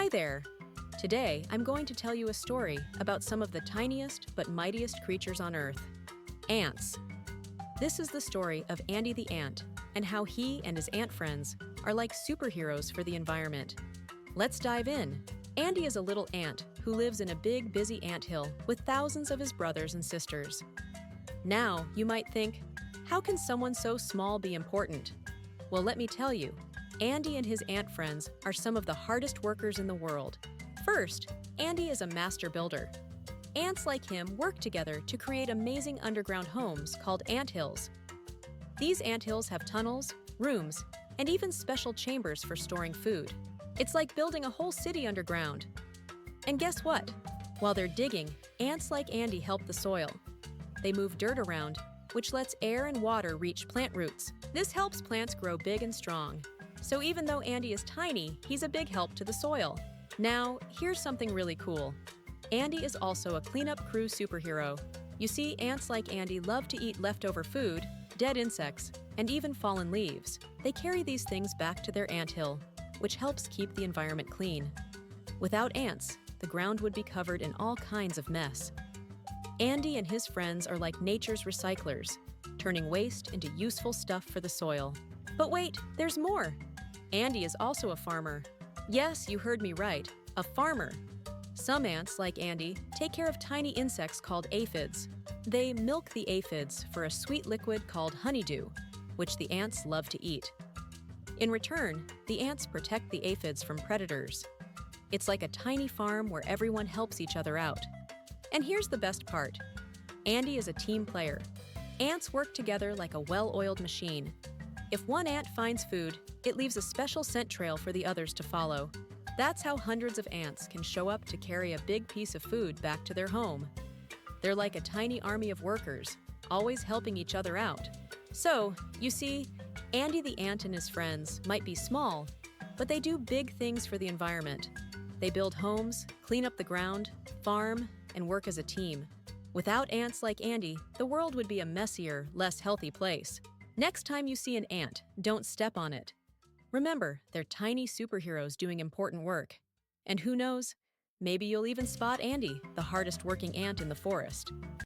Hi there! Today, I'm going to tell you a story about some of the tiniest but mightiest creatures on Earth ants. This is the story of Andy the ant and how he and his ant friends are like superheroes for the environment. Let's dive in. Andy is a little ant who lives in a big, busy anthill with thousands of his brothers and sisters. Now, you might think, how can someone so small be important? Well, let me tell you, Andy and his ant friends are some of the hardest workers in the world. First, Andy is a master builder. Ants like him work together to create amazing underground homes called anthills. These anthills have tunnels, rooms, and even special chambers for storing food. It's like building a whole city underground. And guess what? While they're digging, ants like Andy help the soil. They move dirt around, which lets air and water reach plant roots. This helps plants grow big and strong. So even though Andy is tiny, he's a big help to the soil. Now, here's something really cool. Andy is also a cleanup crew superhero. You see, ants like Andy love to eat leftover food, dead insects, and even fallen leaves. They carry these things back to their anthill, which helps keep the environment clean. Without ants, the ground would be covered in all kinds of mess. Andy and his friends are like nature's recyclers, turning waste into useful stuff for the soil. But wait, there's more! Andy is also a farmer. Yes, you heard me right, a farmer. Some ants, like Andy, take care of tiny insects called aphids. They milk the aphids for a sweet liquid called honeydew, which the ants love to eat. In return, the ants protect the aphids from predators. It's like a tiny farm where everyone helps each other out. And here's the best part. Andy is a team player. Ants work together like a well-oiled machine. If one ant finds food, it leaves a special scent trail for the others to follow. That's how hundreds of ants can show up to carry a big piece of food back to their home. They're like a tiny army of workers, always helping each other out. So, you see, Andy the ant and his friends might be small, but they do big things for the environment. They build homes, clean up the ground, farm, and work as a team. Without ants like Andy, the world would be a messier, less healthy place. Next time you see an ant, don't step on it. Remember, they're tiny superheroes doing important work. And who knows, maybe you'll even spot Andy, the hardest working ant in the forest.